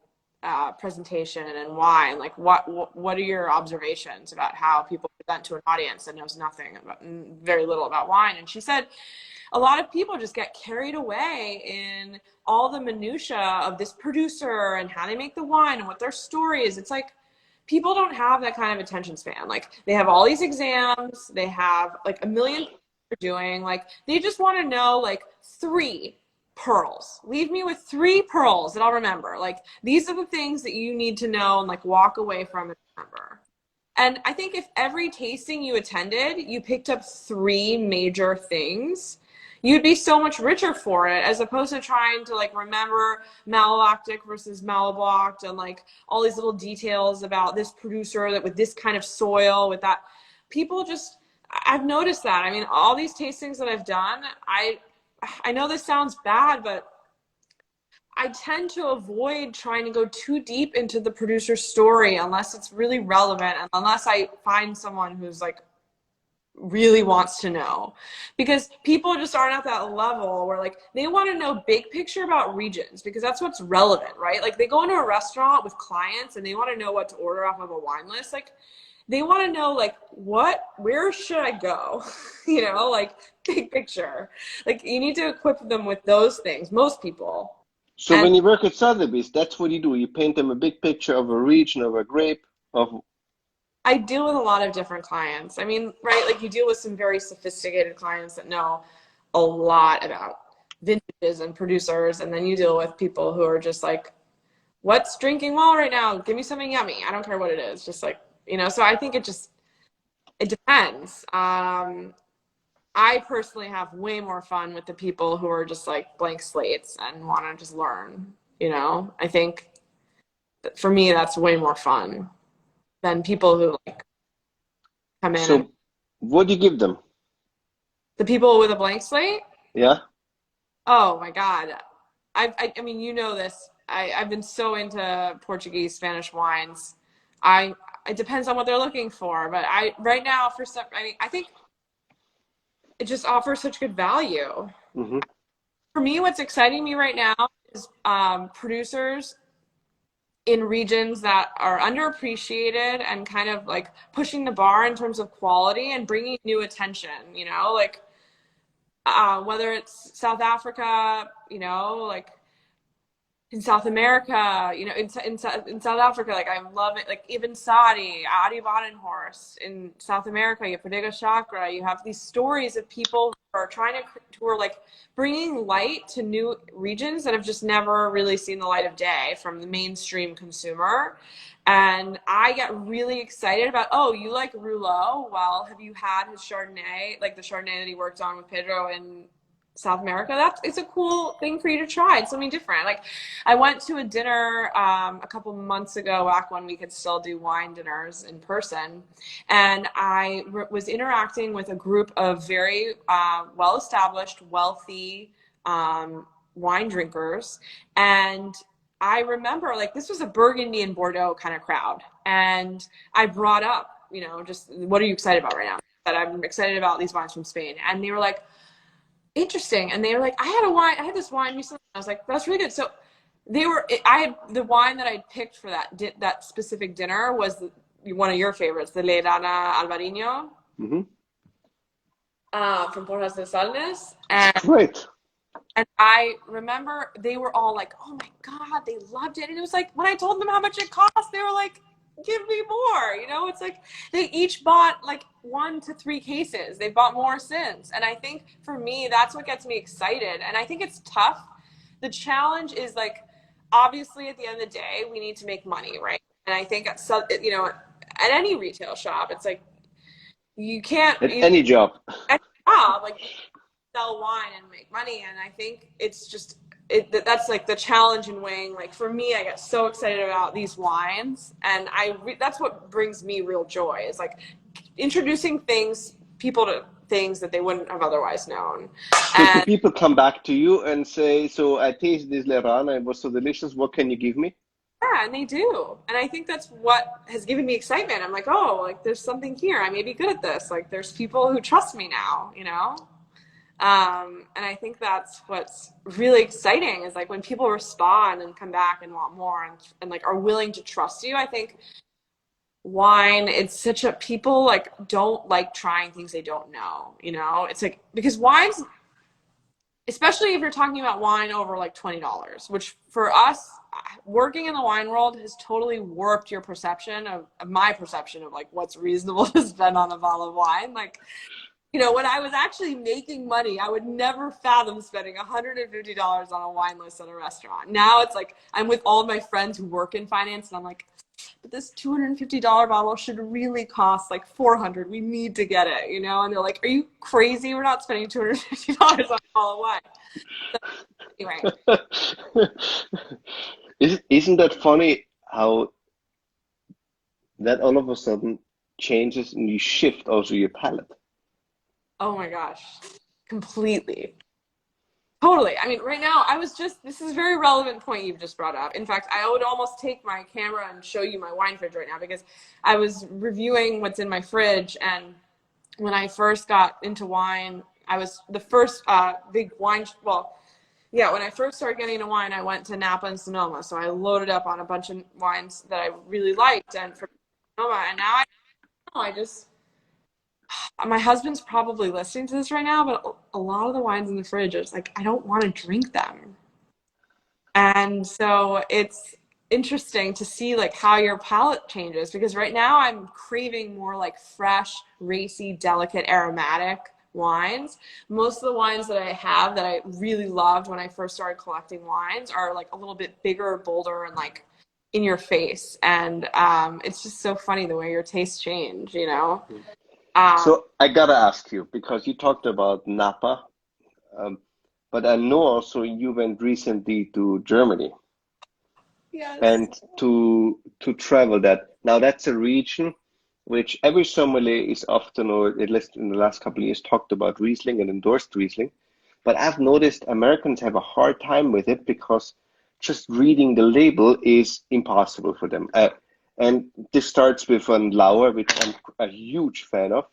B: presentation and why? And like, what are your observations about how people present to an audience that knows nothing about, very little about wine? And she said, a lot of people just get carried away in all the minutia of this producer and how they make the wine and what their story is. It's like people don't have that kind of attention span. Like they have all these exams, they have like a million things they're doing. Like they just want to know like 3 pearls. Leave me with 3 pearls that I'll remember. Like these are the things that you need to know and like walk away from and remember. And I think if every tasting you attended, you picked up 3 major things, you'd be so much richer for it, as opposed to trying to like remember malolactic versus maloblocked and like all these little details about this producer that with this kind of soil, with that. People just, I've noticed that. I mean, all these tastings that I've done, I know this sounds bad, but I tend to avoid trying to go too deep into the producer's story unless it's really relevant and unless I find someone who's like really wants to know, because people just aren't at that level where like they want to know big picture about regions because that's what's relevant, right? Like they go into a restaurant with clients and they want to know what to order off of a wine list. Like they want to know like where should I go? You know, like big picture. Like you need to equip them with those things, most people.
C: So
B: And
C: when you work at Sotheby's, that's what you do. You paint them a big picture of a region, of a grape, of
B: I deal with a lot of different clients. I mean, right, like you deal with some very sophisticated clients that know a lot about vintages and producers, and then you deal with people who are just like, what's drinking well right now? Give me something yummy. I don't care what it is. Just like, you know, so I think it depends. I personally have way more fun with the people who are just like blank slates and want to just learn, you know. I think that for me, that's way more fun than people who like come in and
C: so what do you give them?
B: the people with a blank slate.
C: Yeah.
B: Oh my God. I mean, you know this. I've been so into Portuguese, Spanish wines. It depends on what they're looking for, but right now for some, I mean, I think it just offers such good value.
C: Hmm.
B: For me, what's exciting me right now is producers in regions that are underappreciated and kind of like pushing the bar in terms of quality and bringing new attention, you know, like whether it's South Africa, you know, like in South America, you know, in South Africa, like I love it. Like even Saudi, Adi Badenhorst in South America, you have Bodega Chakra. You have these stories of people who are who are like bringing light to new regions that have just never really seen the light of day from the mainstream consumer. And I get really excited about, oh, you like Rouleau? Well, have you had his Chardonnay, like the Chardonnay that he worked on with Pedro in South America? It's a cool thing for you to try. It's something different. Like I went to a dinner a couple months ago, back when we could still do wine dinners in person, and I was interacting with a group of very well-established, wealthy wine drinkers, and I remember like this was a Burgundy and Bordeaux kind of crowd, and I brought up, you know, just what are you excited about right now? That I'm excited about these wines from Spain, and they were like, interesting. And they were like, I had this wine recently. I was like, that's really good. So I had the wine that I picked for that specific dinner was one of your favorites, the Le Rana Albarino from Porras de Salnes.
C: It's great.
B: And I remember they were all like, oh my God, they loved it. And it was like, when I told them how much it cost, they were like, give me more. You know, it's like they each bought like 1 to 3 cases. They bought more since. And I think for me, that's what gets me excited. And I think it's tough. The challenge is like, obviously at the end of the day, we need to make money, right? And I think at any retail shop, it's like, you can't.
C: Any job.
B: Any job, like, sell wine and make money. And I think it's just that's like the challenge in weighing. Like for me, I get so excited about these wines, and that's what brings me real joy, is like introducing people to things that they wouldn't have otherwise known.
C: So do people come back to you and say, so I tasted this Le Rana, it was so delicious, what can you give me?
B: Yeah, and they do. And I think that's what has given me excitement. I'm like, oh, like there's something here. I may be good at this. Like there's people who trust me now, you know? And I think that's what's really exciting, is like when people respond and come back and want more and like are willing to trust you. I think wine, it's such a, people like don't like trying things they don't know, you know? It's like, because wines, especially if you're talking about wine over like $20, which for us, working in the wine world has totally warped your perception of my perception of like what's reasonable to spend on a bottle of wine. Like, you know, when I was actually making money, I would never fathom spending $150 on a wine list at a restaurant. Now it's like I'm with all of my friends who work in finance, and I'm like, but this $250 bottle should really cost like $400. We need to get it, you know? And they're like, are you crazy? We're not spending $250 on a bottle of wine. So, anyway.
C: Isn't that funny how that all of a sudden changes and you shift also your palate?
B: Oh my gosh, completely. Totally. I mean, right now, this is a very relevant point you've just brought up. In fact, I would almost take my camera and show you my wine fridge right now, because I was reviewing what's in my fridge. And when I first got into wine, I was the first big wine, when I first started getting into wine, I went to Napa and Sonoma. So I loaded up on a bunch of wines that I really liked. And for Sonoma, and now my husband's probably listening to this right now, but a lot of the wines in the fridge, it's like, I don't want to drink them. And so it's interesting to see like how your palate changes, because right now I'm craving more like fresh, racy, delicate, aromatic wines. Most of the wines that I have that I really loved when I first started collecting wines are like a little bit bigger, bolder, and like in your face. And it's just so funny the way your tastes change, you know?
C: So I gotta ask you, because you talked about Napa, but I know also you went recently to Germany.
B: Yes.
C: And to travel that. Now that's a region which every sommelier is often, or at least in the last couple of years, talked about Riesling and endorsed Riesling. But I've noticed Americans have a hard time with it because just reading the label is impossible for them. And this starts with an Lauer, which I'm a huge fan of.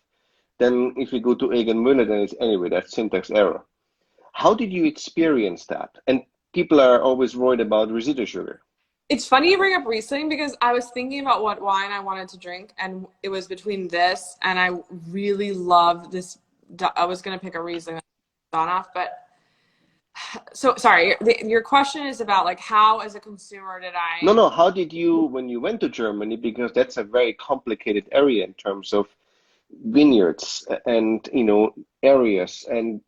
C: Then if you go to Egenmüller, then it's anyway, that's syntax error. How did you experience that? And people are always worried about residual sugar.
B: It's funny you bring up Riesling, because I was thinking about what wine I wanted to drink, and it was between this, and I really love this. I was going to pick a Riesling Donhoff, but so sorry, your question is about like how as a consumer did I...
C: No, how did you, when you went to Germany, because that's a very complicated area in terms of vineyards and, you know, areas and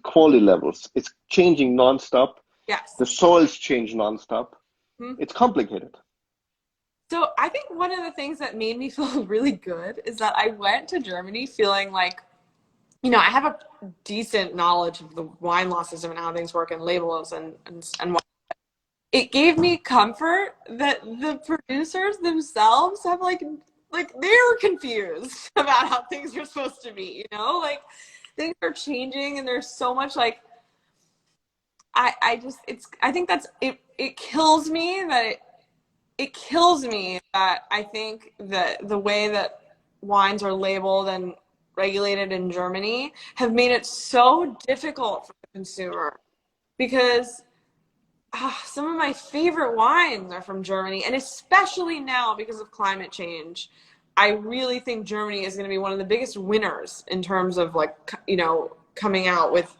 C: quality levels. It's changing nonstop.
B: Yes.
C: The soils change nonstop. It's complicated.
B: So I think one of the things that made me feel really good is that I went to Germany feeling like, you know, I have a decent knowledge of the wine law system and how things work and labels and what. It gave me comfort that the producers themselves have like they're confused about how things are supposed to be, you know, like things are changing and there's so much like, I think that's, it kills me that it kills me that I think that the way that wines are labeled and regulated in Germany have made it so difficult for the consumer, because some of my favorite wines are from Germany, and especially now because of climate change. I really think Germany is going to be one of the biggest winners in terms of like, you know, coming out with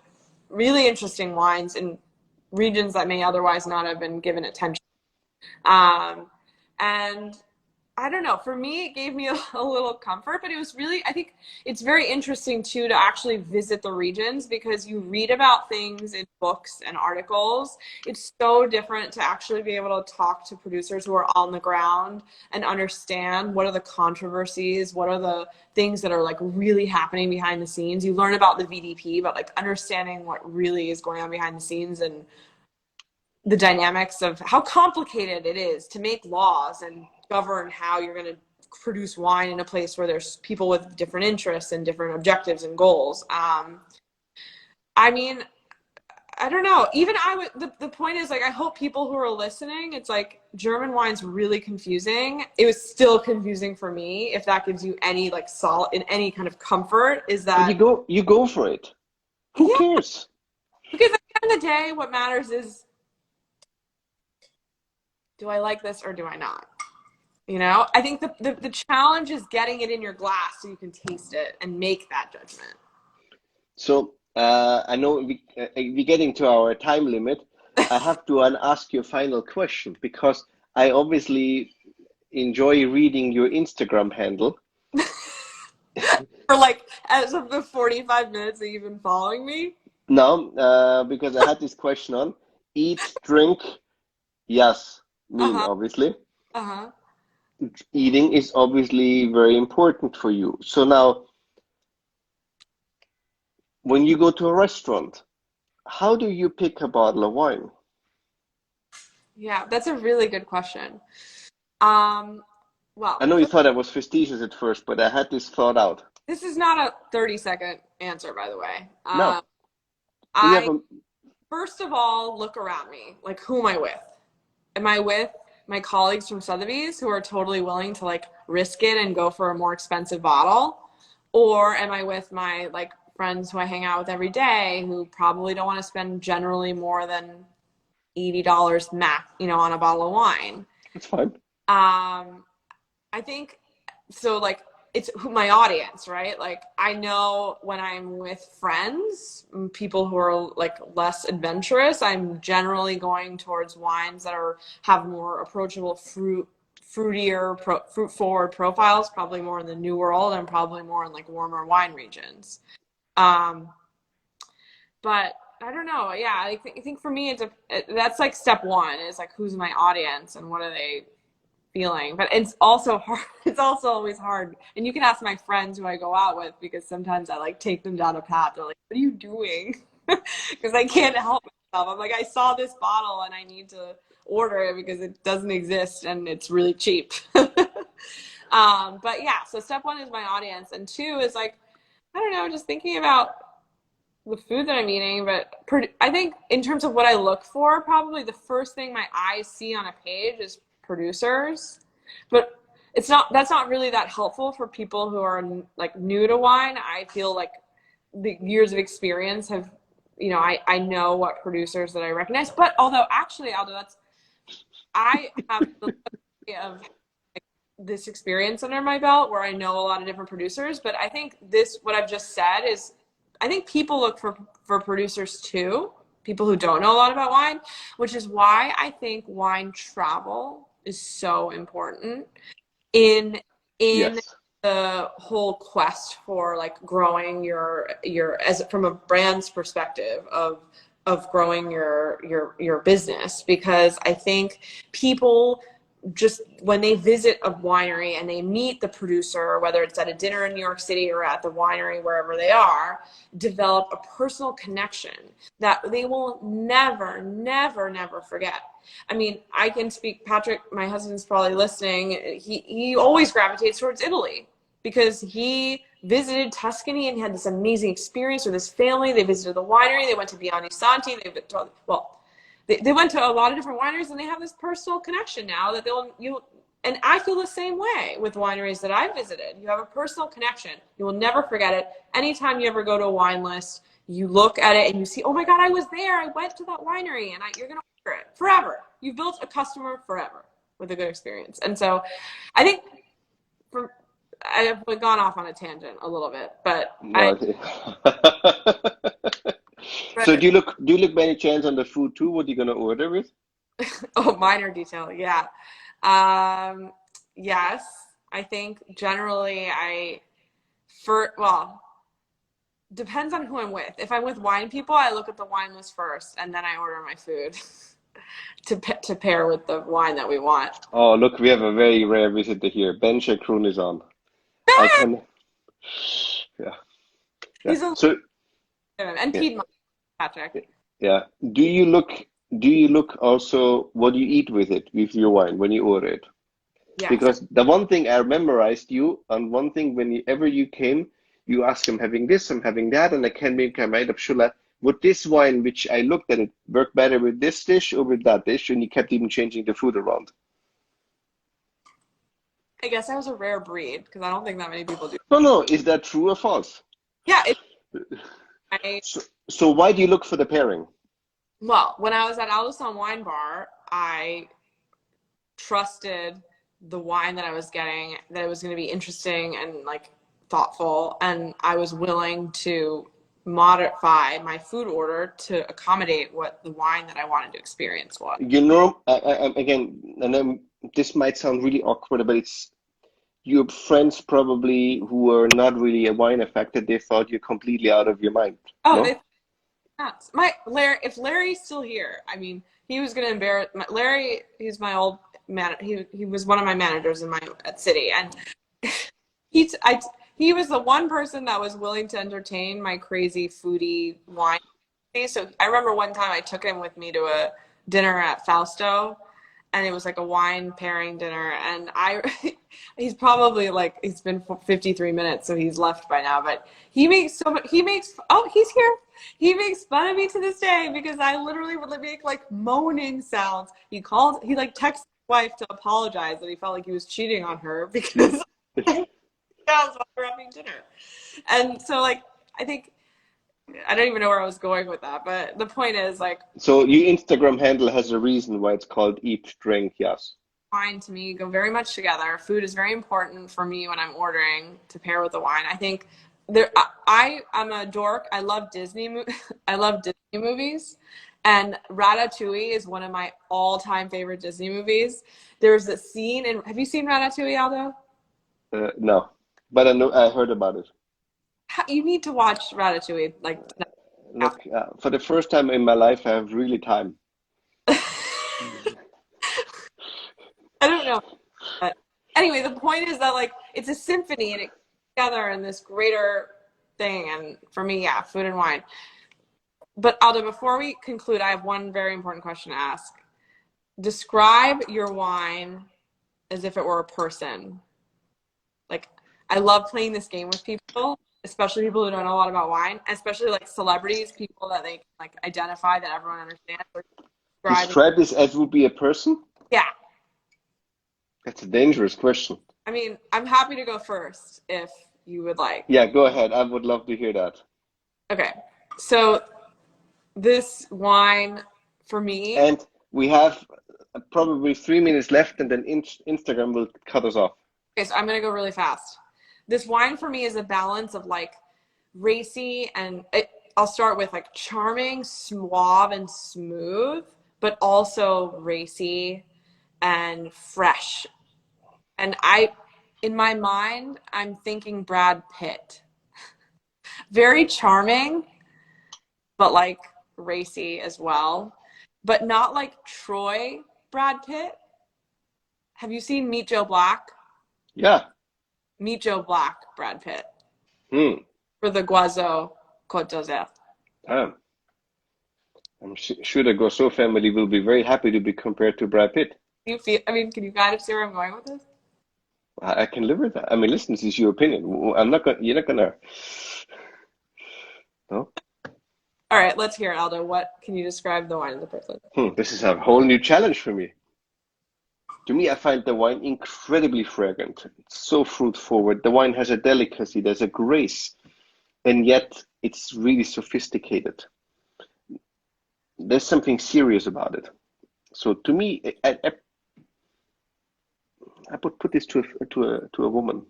B: really interesting wines in regions that may otherwise not have been given attention. And I don't know, for me, it gave me a little comfort, but it was really, I think it's very interesting too to actually visit the regions because you read about things in books and articles. It's so different to actually be able to talk to producers who are on the ground and understand what are the controversies, what are the things that are like really happening behind the scenes. You learn about the VDP, but like understanding what really is going on behind the scenes and the dynamics of how complicated it is to make laws and govern how you're going to produce wine in a place where there's people with different interests and different objectives and goals. I mean, I don't know. Even I would, the point is like, I hope people who are listening, it's like German wine's really confusing. It was still confusing for me. If that gives you any like solid in any kind of comfort, is that
C: you go for it. Who cares?
B: Because at the end of the day, what matters is, do I like this or do I not? You know, I think the challenge is getting it in your glass so you can taste it and make that judgment.
C: So I know we're getting to our time limit. I have to ask you a final question because I obviously enjoy reading your Instagram handle.
B: For like, as of the 45 minutes that you've been following me?
C: No, because I had this question on eat, drink, yes. Obviously. Eating is obviously very important for you. So now, when you go to a restaurant, how do you pick a bottle of wine?
B: Yeah, that's a really good question. Well,
C: I know you thought I was facetious at first, but I had this thought out.
B: This is not a 30-second answer, by the way.
C: No.
B: First of all, look around me. Like, who am I with? Am I with my colleagues from Sothebys who are totally willing to like risk it and go for a more expensive bottle? Or am I with my like friends who I hang out with every day who probably don't want to spend generally more than $80 max, you know, on a bottle of wine?
C: That's fine.
B: I think so, like, it's my audience, right? Like, I know when I'm with friends, people who are like less adventurous, I'm generally going towards wines that have more approachable fruit forward profiles, probably more in the New World and probably more in like warmer wine regions. But I don't know. Yeah, I think for me, that's like step one is like, who's my audience and what are they feeling? But it's also hard. It's also always hard. And you can ask my friends who I go out with because sometimes I like take them down a path. They're like, what are you doing? Because I can't help myself. I'm like, I saw this bottle and I need to order it because it doesn't exist and it's really cheap. But yeah, so step one is my audience. And two is like, I don't know, just thinking about the food that I'm eating. But I think in terms of what I look for, probably the first thing my eyes see on a page is producers, but that's not really that helpful for people who are like new to wine. I feel like the years of experience have, you know, I know what producers that I recognize. But although actually, Aldo, I have the luxury of like, this experience under my belt where I know a lot of different producers. But I think what I've just said is, I think people look for producers too, people who don't know a lot about wine, which is why I think wine travel is so important in
C: Yes.
B: the whole quest for like growing your as from a brand's perspective of growing your business, because I think people just when they visit a winery and they meet the producer, whether it's at a dinner in New York City or at the winery, wherever they are, develop a personal connection that they will never, never, never forget. I mean, I can speak, Patrick, my husband's probably listening. He always gravitates towards Italy because he visited Tuscany and had this amazing experience with his family. They visited the winery. They went to Biani Santi. They went to a lot of different wineries, and they have this personal connection now that and I feel the same way with wineries that I've visited. You have a personal connection. You will never forget it. Anytime you ever go to a wine list, you look at it and you see, oh my God, I was there. I went to that winery, and you're going to forever. You've built a customer forever with a good experience. And so I think I've gone off on a tangent a little bit, but
C: No. So do you look by any chance on the food too? What are you gonna order with?
B: oh, minor detail, yeah. Yes, I think generally well, depends on who I'm with. If I'm with wine people, I look at the wine list first and then I order my food to pair with the wine that we want.
C: Oh, look, we have a very rare visitor here. Ben Shakrun is on. I can, yeah, yeah.
B: He's a
C: So,
B: and
C: yeah,
B: Piedmont, Patrick.
C: yeah. Do you look also what you eat with it, with your wine when you order it?
B: Yes.
C: Because the one thing I memorized you, and one thing whenever you came, you asked, I'm having this, I'm having that, and I can make my mind up, Shula, would this wine, which I looked at it, work better with this dish or with that dish? And you kept even changing the food around.
B: I guess I was a rare breed because I don't think that many people do.
C: No, no, is that true or false?
B: Yeah.
C: So why do you look for the pairing?
B: Well, when I was at Aldo Sohm Wine Bar, I trusted the wine that I was getting, that it was going to be interesting and like thoughtful, and I was willing to modify my food order to accommodate what the wine that I wanted to experience was.
C: You know, again, and then this might sound really awkward, but it's your friends probably who are not really a wine affected, they thought you're completely out of your mind.
B: Oh,
C: no?
B: If Larry's still here, I mean, he was going to embarrass Larry. He's my old man. He was one of my managers at City, and he was the one person that was willing to entertain my crazy foodie wine. So I remember one time I took him with me to a dinner at Fausto, and it was like a wine pairing dinner, and he's probably like, it's been 53 minutes, so he's left by now, but he's here. He makes fun of me to this day because I literally would make like moaning sounds. He like texted his wife to apologize that he felt like he was cheating on her because while we're having dinner. And so like, I think, I don't even know where I was going with that, but the point is like.
C: So your Instagram handle has a reason why it's called Eat, Drink, Yes.
B: Wine to me go very much together. Food is very important for me when I'm ordering to pair with the wine. I think I'm a dork. I love Disney movies, and Ratatouille is one of my all-time favorite Disney movies. There's a scene in. Have you seen Ratatouille, Aldo?
C: No, but I heard about it.
B: You need to watch Ratatouille. Like,
C: look, for the first time in my life, I have really time.
B: I don't know, but anyway, the point is that like it's a symphony and it comes together in this greater thing. And for me, yeah, food and wine. But Aldo, before we conclude, I have one very important question to ask. Describe your wine as if it were a person. Like, I love playing this game with people, especially people who don't know a lot about wine, especially like celebrities, people that they can like identify, that everyone understands.
C: Describe this as would be a person?
B: Yeah.
C: That's a dangerous question.
B: I mean, I'm happy to go first if you would like.
C: Yeah, go ahead. I would love to hear that.
B: Okay. So this wine for me.
C: And we have probably 3 minutes left, and then Instagram will cut us off.
B: Okay, so I'm going to go really fast. This wine for me is a balance of like racy and I'll start with like charming, suave, and smooth, but also racy and fresh. And in my mind, I'm thinking Brad Pitt. Very charming, but like racy as well. But not like Troy Brad Pitt. Have you seen Meet Joe Black?
C: Yeah.
B: Meet Joe Black Brad Pitt.
C: For
B: the Guazzo Côte d'Azur.
C: I'm sure the Gosso family will be very happy to be compared to Brad Pitt.
B: Can you kind of see where I'm going with this?
C: I can live with that. I mean, listen, this is your opinion. You're not gonna. No?
B: All right, let's hear it, Aldo. What can you describe the wine as a person?
C: This is a whole new challenge for me. To me, I find the wine incredibly fragrant. It's so fruit forward. The wine has a delicacy, there's a grace, and yet it's really sophisticated. There's something serious about it. So to me, I would put this to a woman,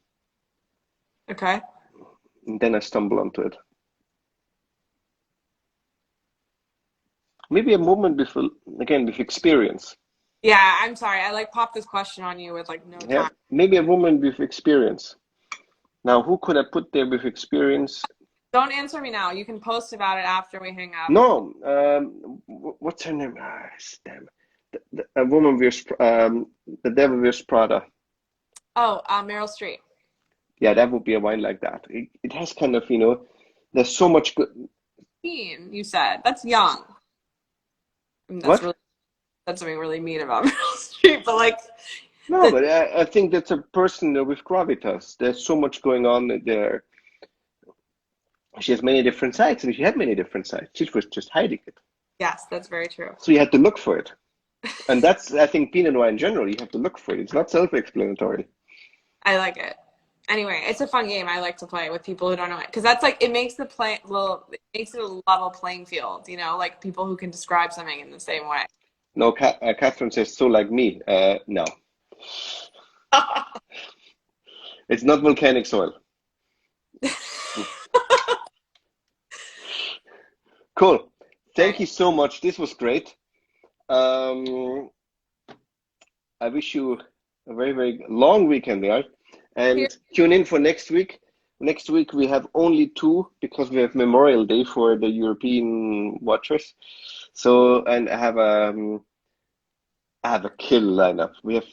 B: Okay.
C: and then I stumble onto it. Maybe a woman with with experience.
B: Yeah, I'm sorry. I like popped this question on you with like no
C: Yeah,
B: time.
C: maybe a woman with experience. Now, who could I put there with experience?
B: Don't answer me now. You can post about it after we hang up.
C: No, what's her name? Ah, damn. A woman wears the devil wears Prada.
B: Oh, Meryl Streep.
C: Yeah, that would be a wine like that. It has kind of, there's so much good.
B: Mean, you said. That's young. I mean,
C: What?
B: that's something really mean about Meryl Streep, but like
C: No, but I think that's a person with gravitas. There's so much going on there. She has many different sides, and she had many different sides. She was just hiding it.
B: yes, that's very true.
C: So you had to look for it. And that's, I think, Pinot Noir in general, you have to look for it. It's not self-explanatory.
B: I like it. Anyway, it's a fun game I like to play with people who don't know it because that's like it makes it a level playing field, like people who can describe something in the same way.
C: No, Catherine says, so like me. No. It's not volcanic soil. Cool. Thank you so much. This was great. I wish you a very, very long weekend there. And tune in for next week. Next week we have only 2 because we have Memorial Day for the European watchers. So, and I have a kill lineup. We have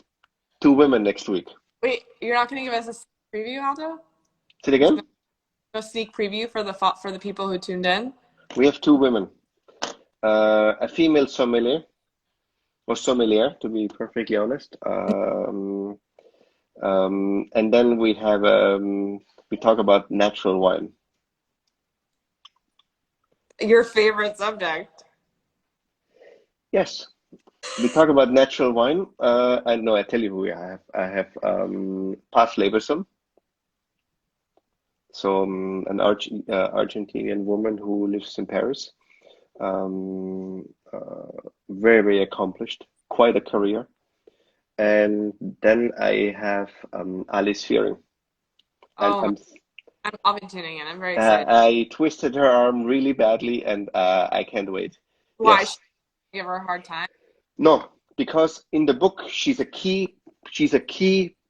C: 2 women next week.
B: Wait, you're not going to give us a sneak preview, Aldo?
C: Say it again?
B: A sneak preview for the people who tuned in?
C: We have 2 women. A female sommelier, or sommelier, to be perfectly honest. And then we have we talk about natural wine.
B: Your favorite subject?
C: Yes, we talk about natural wine. I know. I tell you who I have. I have Paz Leverson, so an Argentinian woman who lives in Paris. Very, very accomplished, quite a career. And then I have Alice Fearing.
B: Oh, I'll be tuning in. I'm very excited.
C: I twisted her arm really badly, and I can't wait.
B: Why?
C: Yes.
B: Should I give her a hard time?
C: No, because in the book she's a key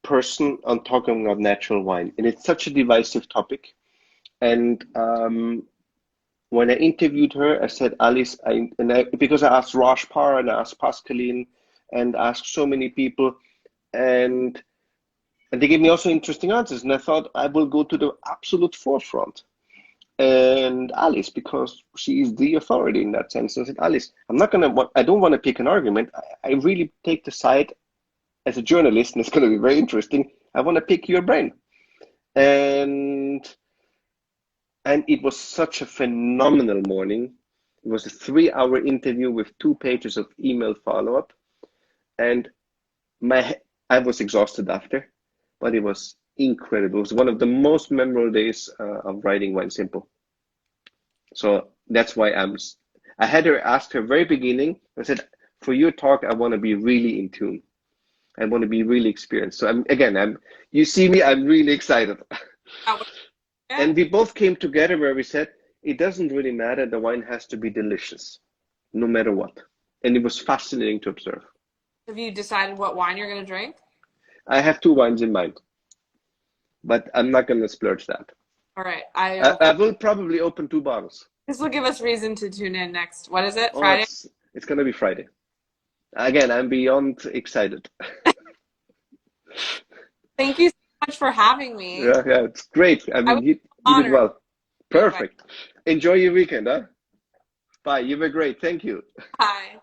C: person on talking about natural wine, and it's such a divisive topic. And when I interviewed her, I said, Alice, because I asked Raj Parr and I asked Pascaline and asked so many people, and they gave me also interesting answers. And I thought I will go to the absolute forefront. And Alice, because she is the authority in that sense. And I said, Alice, I don't want to pick an argument. I really take the side as a journalist, and it's going to be very interesting. I want to pick your brain. And it was such a phenomenal morning. It was a 3-hour interview with 2 pages of email follow-up. And I was exhausted after, but it was incredible. It was one of the most memorable days of writing Wine Simple. So that's why I had her ask her very beginning. I said, for your talk, I want to be really in tune. I want to be really experienced. So you see me, I'm really excited. And we both came together where we said, it doesn't really matter. The wine has to be delicious, no matter what. And it was fascinating to observe.
B: Have you decided what wine you're going to drink?
C: I have 2 wines in mind, but I'm not going to splurge that.
B: All right.
C: I will probably open 2 bottles.
B: This will give us reason to tune in next. What is it? Friday?
C: It's going to be Friday. Again, I'm beyond excited.
B: Thank you so much for having me.
C: Yeah, it's great. I mean, you did well. Perfect. Enjoy your weekend, huh? Bye. You were great. Thank you.
B: Bye.